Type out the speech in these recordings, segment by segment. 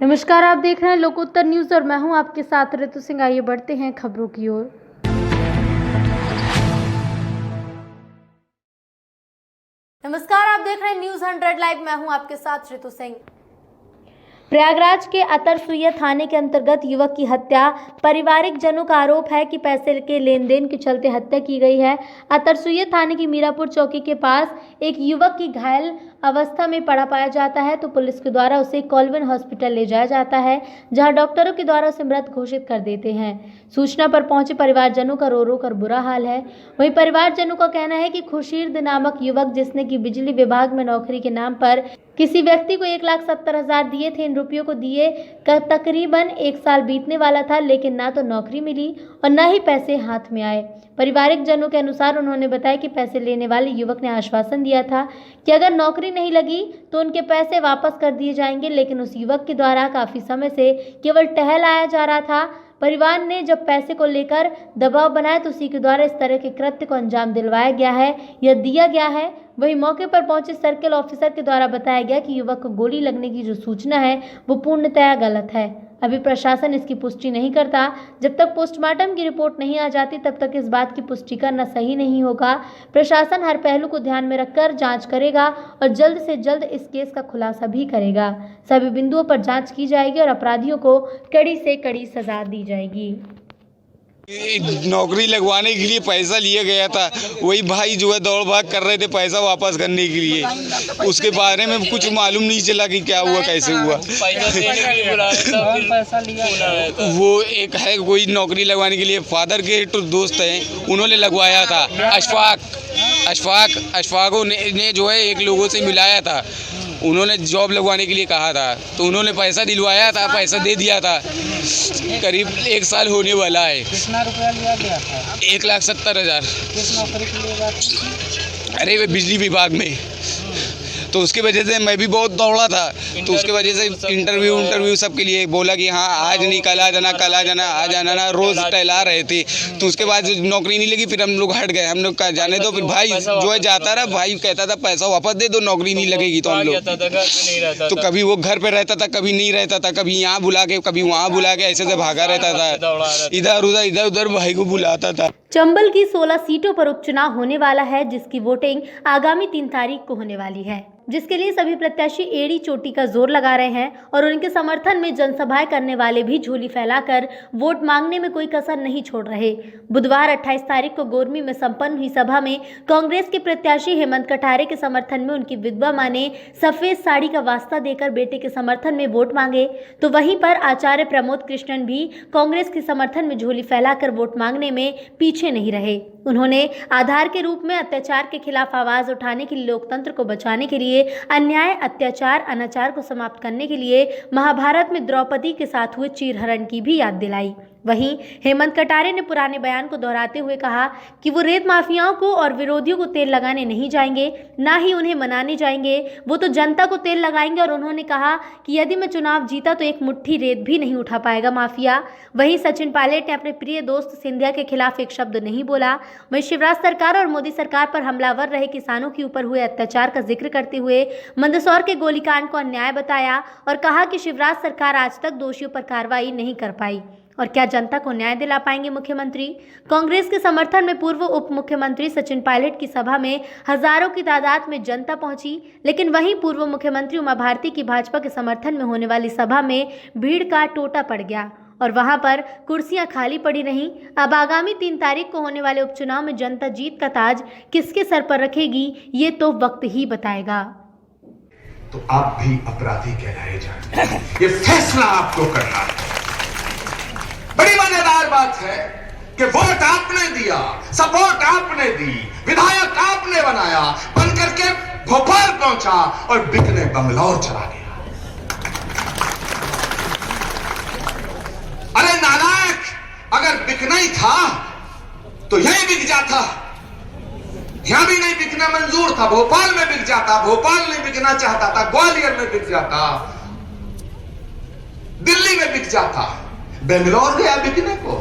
नमस्कार, आप देख रहे हैं लोकोत्तर न्यूज़ और मैं हूं आपके साथ ऋतु सिंह। आइए बढ़ते हैं खबरों की ओर। नमस्कार, आप देख रहे हैं न्यूज़ 100 लाइव। मैं हूं आपके साथ ऋतु सिंह। प्रयागराज के अतरसुइया थाने के अंतर्गत युवक की हत्या। पारिवारिक जनों का आरोप है कि पैसे के लेन देन के चलते हत्या की गई है। अतरसुइया थाने की मीरापुर चौकी के पास एक युवक की घायल अवस्था में पड़ा पाया जाता है तो पुलिस के द्वारा उसे कॉलवन हॉस्पिटल ले जाया जाता है, जहां डॉक्टरों के द्वारा उसे मृत घोषित कर देते हैं। सूचना पर पहुंचे परिवारजनों का रो रो कर बुरा हाल है। वहीं परिवारजनों का कहना है कि खुर्शीद नामक युवक, जिसने की बिजली विभाग में नौकरी के नाम पर किसी व्यक्ति को 1,70,000 दिए थे, इन रुपयों को दिए तकरीबन 1 साल बीतने वाला था, लेकिन ना तो नौकरी मिली और न ही पैसे हाथ में आए। पारिवारिक जनों के अनुसार उन्होंने बताया कि पैसे लेने वाले युवक ने आश्वासन दिया था कि अगर नौकरी नहीं लगी तो उनके पैसे वापस कर दिए जाएंगे, लेकिन उस युवक के द्वारा काफी समय से केवल टहलाया जा रहा था। परिवार ने जब पैसे को लेकर दबाव बनाया तो उसी के द्वारा इस तरह के कृत्य को अंजाम दिलवाया गया है या दिया गया है। वहीं मौके पर पहुंचे सर्किल ऑफिसर के द्वारा बताया गया कि युवक को गोली लगने की जो सूचना है वो पूर्णतया गलत है। अभी प्रशासन इसकी पुष्टि नहीं करता। जब तक पोस्टमार्टम की रिपोर्ट नहीं आ जाती तब तक इस बात की पुष्टि करना सही नहीं होगा। प्रशासन हर पहलू को ध्यान में रखकर जांच करेगा और जल्द से जल्द इस केस का खुलासा भी करेगा। सभी बिंदुओं पर जांच की जाएगी और अपराधियों को कड़ी से कड़ी सजा दी जाएगी। नौकरी लगवाने के लिए पैसा लिया गया था, वही भाई जो है दौड़ भाग कर रहे थे पैसा वापस करने के लिए। उसके बारे में कुछ मालूम नहीं चला कि क्या हुआ, कैसे हुआ। वो एक है कोई नौकरी लगवाने के लिए, फादर के तो दोस्त हैं, उन्होंने लगवाया था। अशफाक ने जो है एक लोगों से मिलाया था, उन्होंने जॉब लगवाने के लिए कहा था तो उन्होंने पैसा दिलवाया था, पैसा दे दिया था। करीब 1 साल होने वाला है। कितना रुपया लिया गया था? 1,70,000। किस नौकरी के लिए गया था? अरे वे बिजली विभाग में, तो उसकी वजह से मैं भी बहुत दौड़ा था। तो उसके वजह से इंटरव्यू सबके लिए बोला कि हाँ आज नहीं कल आ जाना, कल आ जाना, आज आना ना, रोज टहला रहे थे। तो उसके बाद नौकरी नहीं लगी, फिर हम लोग हट गए। हम लोग कहा जाने दो, फिर भाई जो है जाता रहा, भाई कहता था पैसा वापस दे दो, नौकरी नहीं लगेगी। तो हम लोग तो कभी वो घर पे रहता था, कभी नहीं रहता था, कभी यहाँ बुला के कभी वहाँ बुला के, ऐसे से भागा रहता था, इधर उधर भाई को बुलाता था। चंबल की 16 सीटों पर उपचुनाव होने वाला है, जिसकी वोटिंग आगामी 3 तारीख को होने वाली है, जिसके लिए सभी प्रत्याशी एड़ी चोटी का जोर लगा रहे हैं और उनके समर्थन में जनसभाएं करने वाले भी झोली फैलाकर वोट मांगने में कोई कसर नहीं छोड़ रहे। बुधवार 28 तारीख को गोरमी में संपन्न हुई सभा में कांग्रेस के प्रत्याशी हेमंत कटारे के समर्थन में उनकी विधवा मां ने सफेद साड़ी का वास्ता देकर बेटे के समर्थन में वोट मांगे, तो वहीं पर आचार्य प्रमोद कृष्णन भी कांग्रेस के समर्थन में झोली फैलाकर वोट मांगने में पीछे नहीं रहे। उन्होंने आधार के रूप में अत्याचार के खिलाफ आवाज उठाने के लिए, लोकतंत्र को बचाने के लिए, अन्याय, अत्याचार, अनाचार को समाप्त करने के लिए महाभारत में द्रौपदी के साथ हुए चीरहरण की भी याद दिलाई। वहीं हेमंत कटारे ने पुराने बयान को दोहराते हुए कहा कि वो रेत माफियाओं को और विरोधियों को तेल लगाने नहीं जाएंगे, ना ही उन्हें मनाने जाएंगे, वो तो जनता को तेल लगाएंगे। और उन्होंने कहा कि यदि मैं चुनाव जीता तो एक मुट्ठी रेत भी नहीं उठा पाएगा माफिया। वहीं सचिन पायलट ने अपने प्रिय दोस्त सिंधिया के खिलाफ एक शब्द नहीं बोला। वहीं शिवराज सरकार और मोदी सरकार पर हमलावर रहे किसानों के ऊपर हुए अत्याचार का जिक्र करते हुए मंदसौर के गोलीकांड को अन्याय बताया और कहा कि शिवराज सरकार आज तक दोषियों पर कार्रवाई नहीं कर पाई और क्या जनता को न्याय दिला पाएंगे मुख्यमंत्री। कांग्रेस के समर्थन में पूर्व उप मुख्यमंत्री सचिन पायलट की सभा में हजारों की तादाद में जनता पहुंची, लेकिन वहीं पूर्व मुख्यमंत्री उमा भारती की भाजपा के समर्थन में होने वाली सभा में भीड़ का टोटा पड़ गया और वहां पर कुर्सियां खाली पड़ी रहीं। अब आगामी 3 तारीख को होने वाले उपचुनाव में जनता जीत का ताज किसके सर पर रखेगी, ये तो वक्त ही बताएगा। तो आप भी अपराधी कहलाए जाएंगे, ये फैसला आपको करना है। बड़ी मजेदार बात है कि वोट आपने दिया, सपोर्ट आपने दी, विधायक आपने बनाया, बनकर के भोपाल पहुंचा और बिकने बंगलौर चला गया। अरे नालायक, अगर बिकना ही था तो यहीं बिक जाता। यहां भी नहीं बिकना मंजूर था, भोपाल में बिक जाता। भोपाल नहीं बिकना चाहता था, ग्वालियर में बिक जाता, दिल्ली में बिक जाता, बेंगलोर गया बिकने को।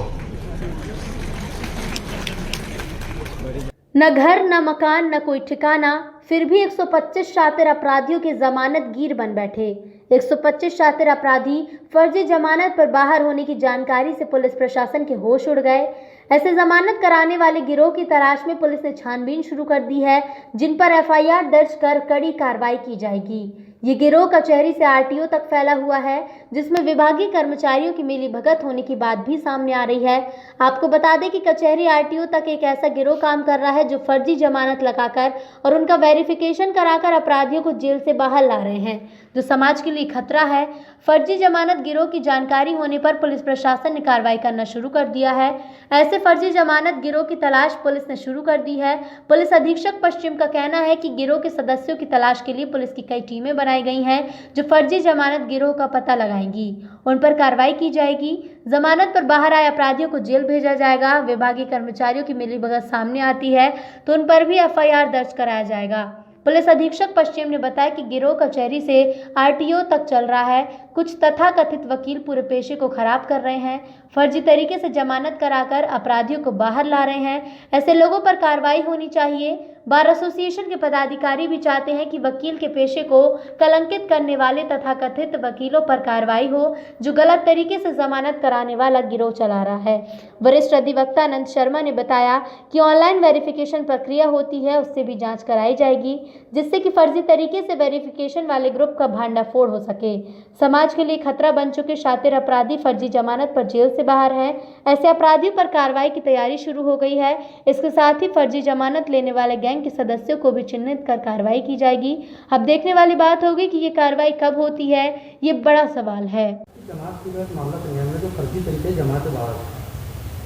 न घर न मकान न कोई ठिकाना, फिर भी 125 शातिर अपराधियों के जमानत गिर बन बैठे। 125 शातिर अपराधी फर्जी जमानत पर बाहर होने की जानकारी से पुलिस प्रशासन के होश उड़ गए। ऐसे जमानत कराने वाले गिरोह की तलाश में पुलिस ने छानबीन शुरू कर दी है, जिन पर एफआईआर दर्ज कर कड़ी कार्रवाई की जाएगी। ये गिरोह कचहरी से आरटीओ तक फैला हुआ है, जिसमें विभागीय कर्मचारियों की मिलीभगत होने की बात भी सामने आ रही है। आपको बता दें कि कचहरी आरटीओ तक एक ऐसा गिरोह काम कर रहा है जो फर्जी जमानत लगाकर और उनका वेरिफिकेशन कराकर अपराधियों को जेल से बाहर ला रहे हैं, जो समाज के लिए खतरा है। फर्जी जमानत गिरोह की जानकारी होने पर पुलिस प्रशासन ने कार्रवाई करना शुरू कर दिया है। ऐसे फर्जी जमानत गिरोह की तलाश पुलिस ने शुरू कर दी है। पुलिस अधीक्षक पश्चिम का कहना है कि गिरोह के सदस्यों की तलाश के लिए पुलिस की कई टीमें बनाई गई हैं, जो फर्जी जमानत गिरोह का पता लगाएंगी। उन पर कार्रवाई की जाएगी। जमानत पर बाहर आए अपराधियों को जेल भेजा जाएगा। विभागीय कर्मचारियों की मिलीभगत सामने आती है तो उन पर भी एफआईआर दर्ज कराया जाएगा। पुलिस अधीक्षक पश्चिम ने बताया कि गिरोह कचहरी से आरटीओ तक चल रहा है। कुछ तथाकथित वकील पूरे पेशे को खराब कर रहे हैं, फर्जी तरीके से जमानत कराकर अपराधियों को बाहर ला रहे हैं। ऐसे लोगों पर कार्रवाई होनी चाहिए। बार एसोसिएशन के पदाधिकारी भी चाहते हैं कि वकील के पेशे को कलंकित करने वाले तथाकथित वकीलों पर कार्रवाई हो, जो गलत तरीके से जमानत कराने वाला गिरोह चला रहा है। वरिष्ठ अधिवक्ता अनंत शर्मा ने बताया कि ऑनलाइन वेरिफिकेशन प्रक्रिया होती है, उससे भी जांच कराई जाएगी, जिससे कि फर्जी तरीके से वेरिफिकेशन वाले ग्रुप का भांडाफोड़ हो सके। समाज के लिए खतरा बन चुके शातिर अपराधी फर्जी जमानत पर जेल से बाहर हैं। ऐसे अपराधियों पर कार्रवाई की तैयारी शुरू हो गई है। इसके साथ ही फर्जी जमानत लेने वाले गैंग के सदस्यों को भी चिन्हित कर कार्रवाई की जाएगी। अब देखने वाली बात होगी कि ये कार्रवाई कब होती है, ये बड़ा सवाल है। जमात के बाद मामला संज्ञान में जो फर्जी तरीके जमात से बाहर,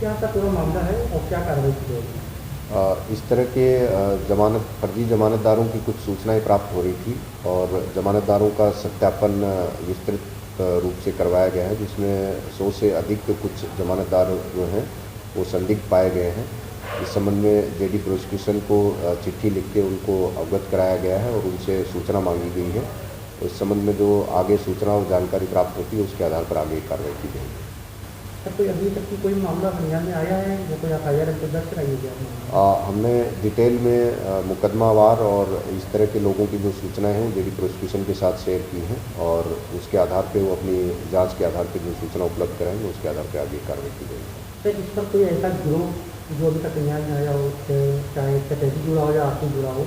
क्या ऐसा पूरा मामला है और क्या कार्रवाई की जाएगी? इस तरह के फर्जी जमानतदारों की कुछ सूचनाएं प्राप्त हो रही थी और जमानतदारों का सत्यापन विस्तृत रूप से करवाया गया है, जिसमें 100 से अधिक कुछ जमानतदार जो हैं वो संदिग्ध पाए गए हैं। इस संबंध में जेडी प्रोसिक्यूशन को चिट्ठी लिख के उनको अवगत कराया गया है और उनसे सूचना मांगी गई है। इस संबंध में जो आगे सूचना और जानकारी प्राप्त होती है उसके आधार पर आगे कार्रवाई की जाएगी। सर, कोई अभी तक की कोई मामला संज्ञान में आया है या कोई एफआईआर दर्ज कराई है? हमने डिटेल में मुकदमावार और इस तरह के लोगों की जो सूचनाएं हैं जेडी प्रोसिक्यूशन के साथ शेयर की हैं और उसके आधार पे वो अपनी जांच के आधार पे जो सूचना उपलब्ध कराएंगे उसके आधार पे आगे कार्रवाई की जाएगी। सर, इस पर कोई ऐसा गिरोह जो अभी तक संज्ञान में आया हो, चाहे कचहरी जुड़ा हो या आर्थिक जुड़ा हो,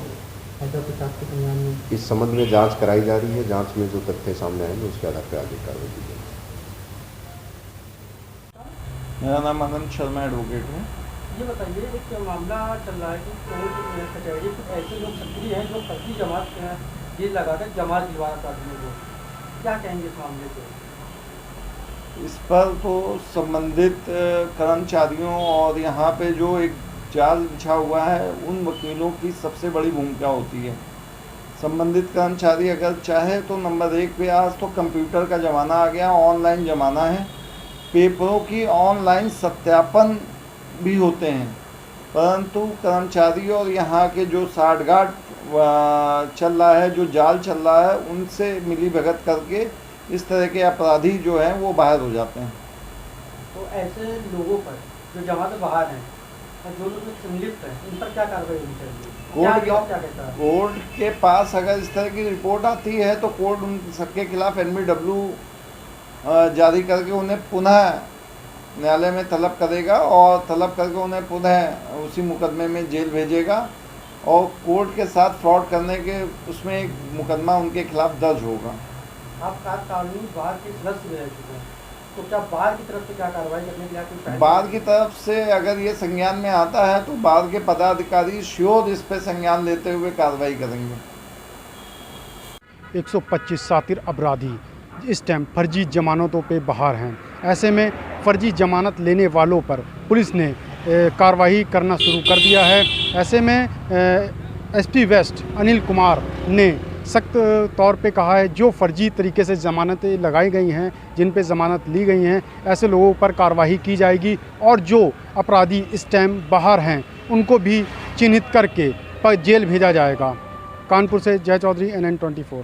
ऐसा कुछ आपके संज्ञान में? इस संबंध में जांच कराई जा रही है। जांच में जो तथ्य सामने आएंगे उसके आधार पर आगे कार्रवाई की जाएगी। मेरा नाम अनंत शर्मा एडवोकेट है। ये बताइए, एक मामला चल रहा है कि कोर्ट कचहरी कुछ ऐसे लोग सक्रिय हैं जो फर्जी जमात जेल लगाकर जमात दिलवा अपराधियों को, क्या कहेंगे इस मामले पे? इस पर तो संबंधित कर्मचारियों और यहाँ पे जो एक जाल बिछा हुआ है उन वकीलों की सबसे बड़ी भूमिका होती है। संबंधित कर्मचारी अगर चाहे तो नंबर 1 पे आज तो कंप्यूटर का ज़माना आ गया, ऑनलाइन ज़माना है, पेपरों की ऑनलाइन सत्यापन भी होते हैं, परंतु कर्मचारी और यहाँ के जो साठगांठ चल रहा है, जो जाल चल रहा है, उनसे मिली भगत करके इस तरह के अपराधी जो हैं वो बाहर हो जाते हैं। तो ऐसे लोगों पर जो जमात से बाहर हैं और जो लोग संलिप्त हैं, इन पर क्या कार्रवाई होनी चाहिए? क्या कहता है? कोर्ट के पास अगर इस तरह की रिपोर्ट आती है तो कोर्ट उन सबके खिलाफ NBW जारी करके उन्हें पुनः न्यायालय में तलब करेगा और तलब करके उन्हें पुनः उसी मुकदमे में जेल भेजेगा और कोर्ट के साथ फ्रॉड करने के उसमें एक मुकदमा उनके खिलाफ दर्ज होगा। आप कानूनी बार के सदस्य रह चुके हैं, तो क्या बार की तरफ से क्या कार्रवाई करने के लिए? बार की तरफ से अगर ये संज्ञान में आता है तो बार के पदाधिकारी श्योर इस पर संज्ञान लेते हुए कार्रवाई करेंगे। 125 शातिर अपराधी इस टाइम फर्जी जमानतों पे बाहर हैं। ऐसे में फर्जी जमानत लेने वालों पर पुलिस ने कार्रवाई करना शुरू कर दिया है। ऐसे में SP वेस्ट अनिल कुमार ने सख्त तौर पे कहा है, जो फर्जी तरीके से ज़मानतें लगाई गई हैं, जिन पे ज़मानत ली गई हैं, ऐसे लोगों पर कार्रवाई की जाएगी और जो अपराधी इस टाइम बाहर हैं उनको भी चिन्हित करके जेल भेजा जाएगा। कानपुर से जय चौधरी, NN24।